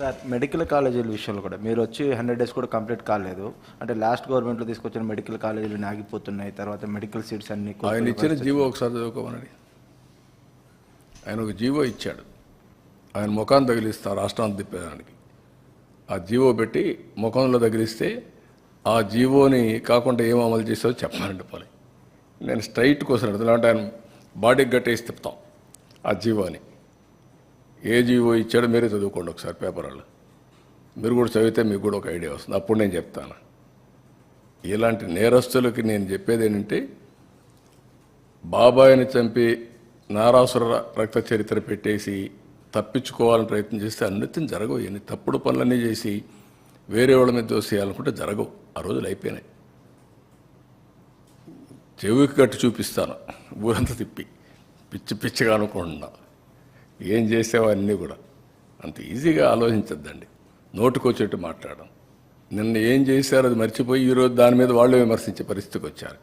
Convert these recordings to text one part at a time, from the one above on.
Sir medical కాలేజీల విషయంలో కూడా మీరు వచ్చి 100 డేస్ కూడా కంప్లీట్ కాలేదు. అంటే లాస్ట్ గవర్నమెంట్లో తీసుకొచ్చిన మెడికల్ కాలేజీలు ఆగిపోతున్నాయి. తర్వాత మెడికల్ సీట్స్ అన్ని ఆయన ఇచ్చిన జీవో ఒకసారి చదువుకోమనండి. ఆయన ఒక జీవో ఇచ్చాడు, ఆయన ముఖాన్ని తగిలిస్తా రాష్ట్రాన్ని తిప్పేదానికి. ఆ జీవో పెట్టి ముఖంలో తగిలిస్తే ఆ జీవోని కాకుండా ఏం అమలు చేసావో చెప్పానండి పోనీ. నేను స్ట్రైట్ కోసం అంటే ఆయన బాడీకి గట్టేసి తిప్పుతాం ఆ జీవోని. ఏ జీవో ఇచ్చాడో మీరే చదువుకోండి ఒకసారి పేపర్లో. మీరు కూడా చదివితే మీకు కూడా ఒక ఐడియా వస్తుంది. అప్పుడు నేను చెప్తాను. ఇలాంటి నేరస్తులకి నేను చెప్పేది ఏంటంటే, బాబాయిని చంపి నారాసుర రక్త చరిత్ర పెట్టేసి తప్పించుకోవాలని ప్రయత్నం చేస్తే అన్నిటిని జరగవు. ఎన్ని తప్పుడు పనులన్నీ చేసి వేరే వాళ్ళ మీద దోసేయాలనుకుంటే జరగవు. ఆ రోజులు అయిపోయినాయి. చెవికి కట్టి చూపిస్తాను ఊరంతా తిప్పి, పిచ్చి పిచ్చిగా అనుకుంటున్నా. ఏం చేసావో అన్నీ కూడా అంత ఈజీగా ఆలోచించద్దండి. నోటుకొచ్చేట్టు మాట్లాడడం. నిన్న ఏం చేశారో అది మర్చిపోయి ఈరోజు దాని మీద వాళ్ళు విమర్శించే పరిస్థితికి వచ్చారు.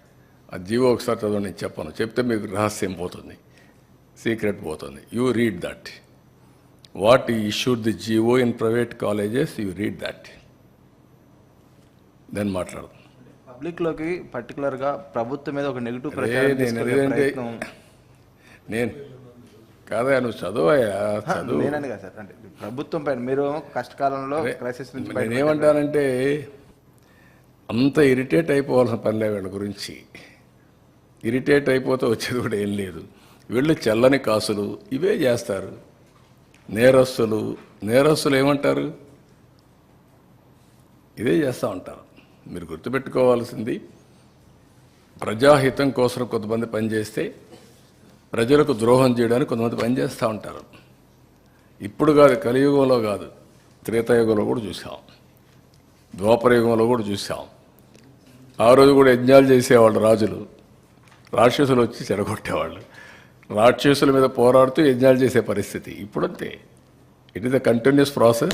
ఆ జీవో ఒకసారి చదవ, నేను చెప్పను. చెప్తే మీకు రహస్యం పోతుంది, సీక్రెట్ పోతుంది. You read that. What issued the GO in private colleges, you read that, then మాట్లాడదాం. పబ్లిక్లోకి పర్టికులర్గా ప్రభుత్వం మీద ఒక నెగిటివ్ ప్రచారం నేను కాదా, నువ్వు చదువయ్యా, చదువు. నేనని కదా సార్, అంటే ప్రభుత్వం పైన మీరు కష్టకాలంలో క్రైసిస్ నుంచి నేనేమంటానంటే, అంత ఇరిటేట్ అయిపోవాల్సిన పనిలే వీళ్ళ గురించి. ఇరిటేట్ అయిపోతే వచ్చేది కూడా ఏం లేదు. వీళ్ళు చెల్లని కాసులు ఇవే చేస్తారు. నేరస్తులు ఏమంటారు, ఇదే చేస్తూ ఉంటారు. మీరు గుర్తుపెట్టుకోవాల్సింది, ప్రజాహితం కోసం కొంతమంది పనిచేస్తే ప్రజలకు ద్రోహం చేయడానికి కొంతమంది పనిచేస్తూ ఉంటారు. ఇప్పుడు కాదు, కలియుగంలో కాదు, త్రేతాయుగంలో కూడా చూసాం, ద్వాపరయుగంలో కూడా చూసాం. ఆ రోజు కూడా యజ్ఞాలు చేసేవాళ్ళు రాజులు, రాక్షసులు వచ్చి చెడగొట్టేవాళ్ళు. రాక్షసుల మీద పోరాడుతూ యజ్ఞాలు చేసే పరిస్థితి ఇప్పుడంతే. It is a continuous process.